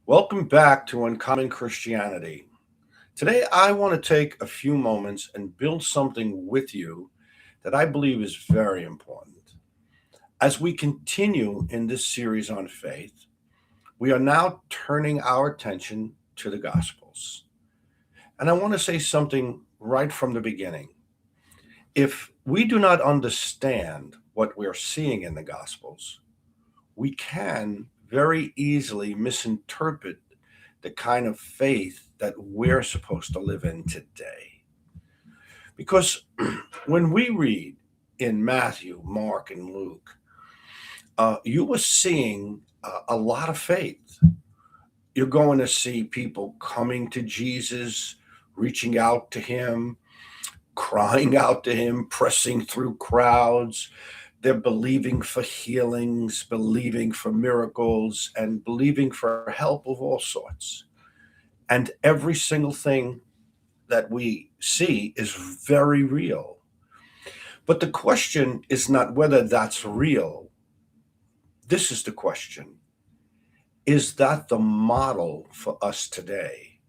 Welcome back to Uncommon Christianity. Today, I want to take a few moments and build something with you that I believe is very important. As we continue in this series on faith, we are now turning our attention to the Gospels. And I want to say something right from the beginning. If we do not understand what we're seeing in the Gospels, we can very easily misinterpret the kind of faith that we're supposed to live in today. Because when we read in Matthew, Mark, and Luke, you are seeing a lot of faith. You're going to see people coming to Jesus, reaching out to him, crying out to him, pressing through crowds. They're believing for healings, believing for miracles, and believing for help of all sorts. And every single thing that we see is very real. But the question is not whether that's real. This is the question. Is that the model for us today?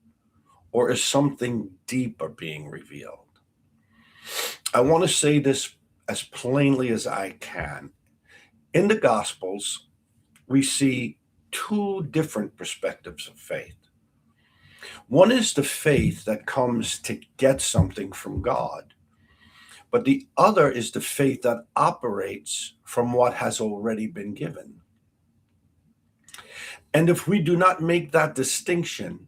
Or is something deeper being revealed? I want to say this as plainly as I can. In the Gospels, we see two different perspectives of faith. One is the faith that comes to get something from God, but the other is the faith that operates from what has already been given. And if we do not make that distinction,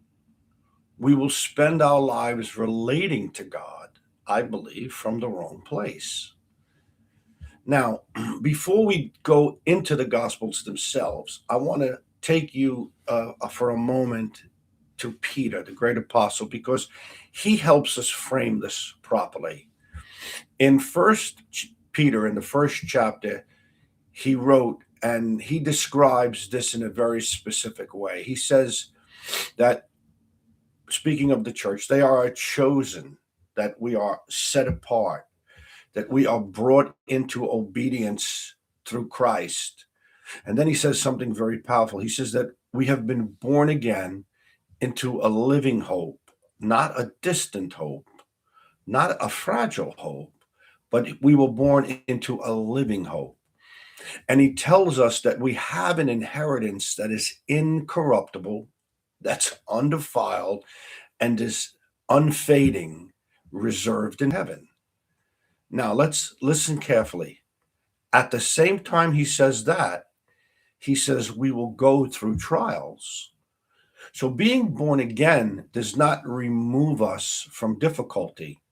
we will spend our lives relating to God, I believe, from the wrong place. Now, before we go into the Gospels themselves, I want to take you for a moment to Peter, the great apostle, because he helps us frame this properly. In First Peter, in the first chapter, he wrote, and he describes this in a very specific way. He says that, speaking of the church, they are a chosen, that we are set apart, that we are brought into obedience through Christ. And then he says something very powerful. He says that we have been born again into a living hope, not a distant hope, not a fragile hope, but we were born into a living hope. And he tells us that we have an inheritance that is incorruptible, that's undefiled, and is unfading, reserved in heaven. Now, let's listen carefully. At the same time he says that, he says we will go through trials. So being born again does not remove us from difficulty,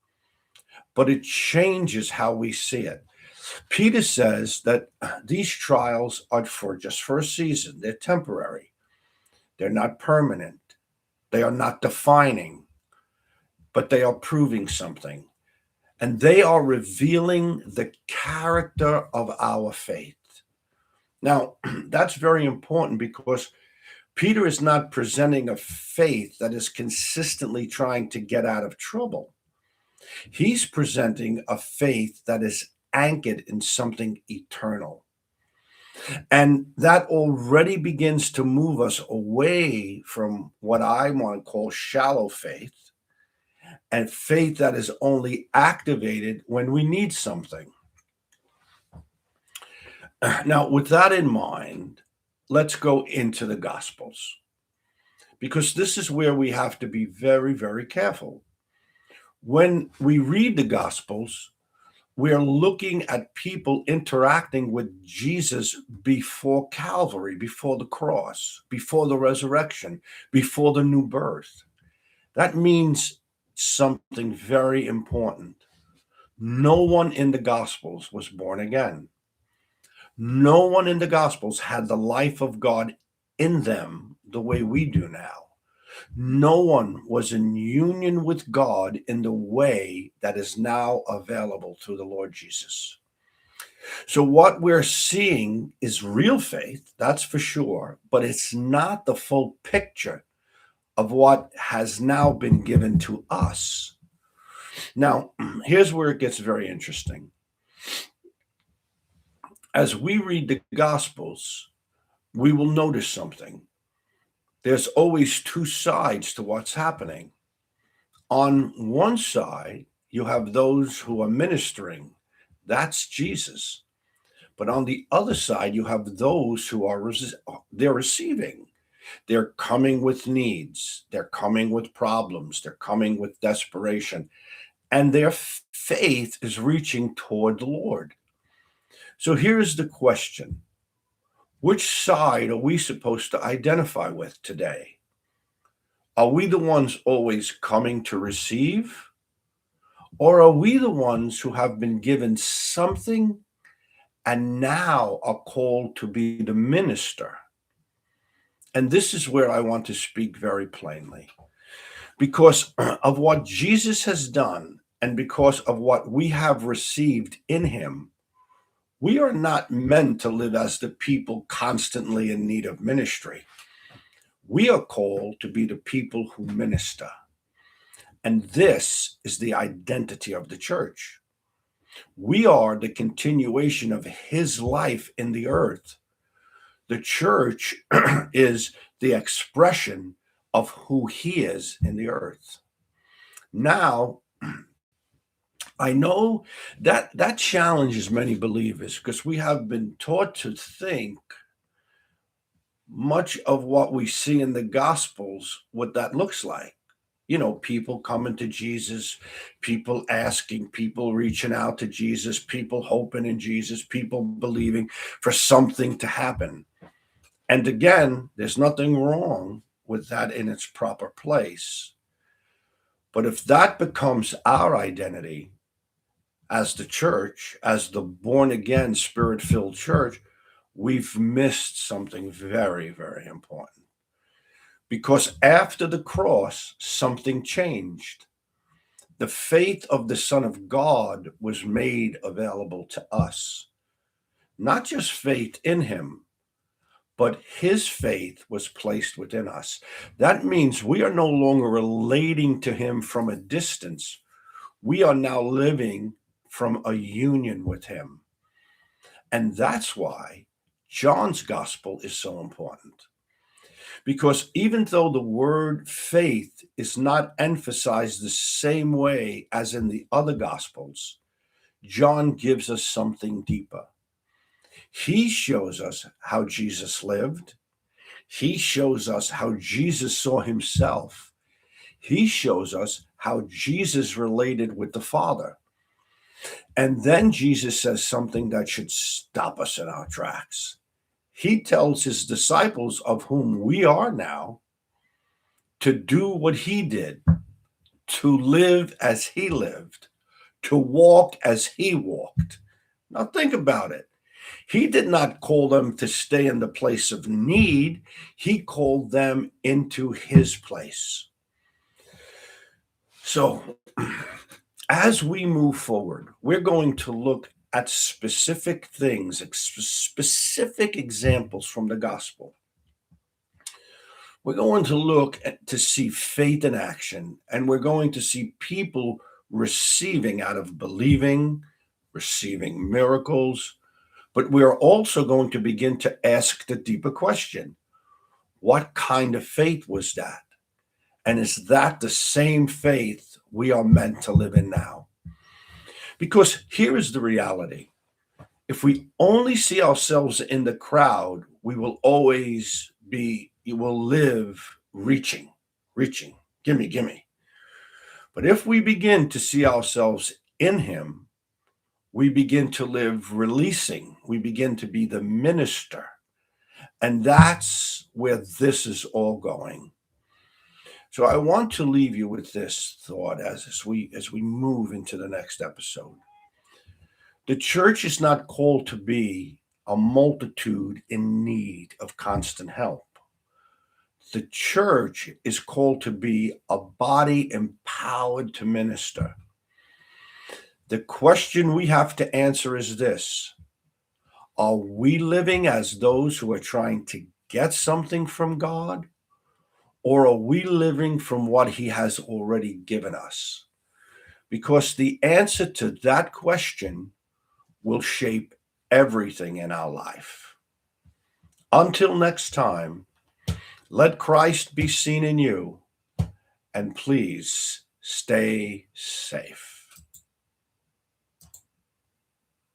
but it changes how we see it. Peter says that these trials are just for a season. They're temporary. They're not permanent. They are not defining, but they are proving something. And they are revealing the character of our faith. Now, that's very important because Peter is not presenting a faith that is consistently trying to get out of trouble. He's presenting a faith that is anchored in something eternal. And that already begins to move us away from what I want to call shallow faith and faith that is only activated when we need something. Now, with that in mind, let's go into the Gospels because this is where we have to be very, very careful. When we read the Gospels, we're looking at people interacting with Jesus before Calvary, before the cross, before the resurrection, before the new birth. That means something very important. No one in the Gospels was born again. No one in the Gospels had the life of God in them the way we do now. No one was in union with God in the way that is now available through the Lord Jesus. So, what we're seeing is real faith, that's for sure, but it's not the full picture of what has now been given to us. Now, here's where it gets very interesting. As we read the Gospels, we will notice something there's always two sides to what's happening. On one side, you have those who are ministering. That's Jesus. But on the other side, you have those who are they're receiving. They're coming with needs. They're coming with problems. They're coming with desperation. And their faith is reaching toward the Lord. So here's the question. Which side are we supposed to identify with today? Are we the ones always coming to receive? Or are we the ones who have been given something and now are called to be the minister? And this is where I want to speak very plainly. Because of what Jesus has done and because of what we have received in him, we are not meant to live as the people constantly in need of ministry. We are called to be the people who minister. And this is the identity of the church. We are the continuation of his life in the earth. The church is the expression of who he is in the earth. Now, I know that challenges many believers because we have been taught to think much of what we see in the Gospels, what that looks like. You know, people coming to Jesus, people asking, people reaching out to Jesus, people hoping in Jesus, people believing for something to happen. And again, there's nothing wrong with that in its proper place. But if that becomes our identity as the church, as the born again, spirit filled church, we've missed something very, very important. Because after the cross, something changed. The faith of the Son of God was made available to us. Not just faith in him, but his faith was placed within us. That means we are no longer relating to him from a distance. We are now living from a union with him. And that's why John's gospel is so important. Because even though the word faith is not emphasized the same way as in the other gospels, John gives us something deeper. He shows us how Jesus lived. He shows us how Jesus saw himself. He shows us how Jesus related with the Father. And then Jesus says something that should stop us in our tracks. He tells his disciples, of whom we are now, to do what he did, to live as he lived, to walk as he walked. Now think about it. He did not call them to stay in the place of need. He called them into his place. So as we move forward, we're going to look at specific things, specific examples from the gospel. We're going to look to see faith in action, and we're going to see people receiving out of believing, receiving miracles. But we're also going to begin to ask the deeper question: what kind of faith was that? And is that the same faith we are meant to live in now? Because here is the reality. If we only see ourselves in the crowd, we will always live reaching, gimme. But if we begin to see ourselves in him, we begin to live releasing. We begin to be the minister. And that's where this is all going. So I want to leave you with this thought as we move into the next episode. The church is not called to be a multitude in need of constant help. The church is called to be a body empowered to minister. The question we have to answer is this: are we living as those who are trying to get something from God? Or are we living from what he has already given us? Because the answer to that question will shape everything in our life. Until next time, Let Christ be seen in you, and please stay safe.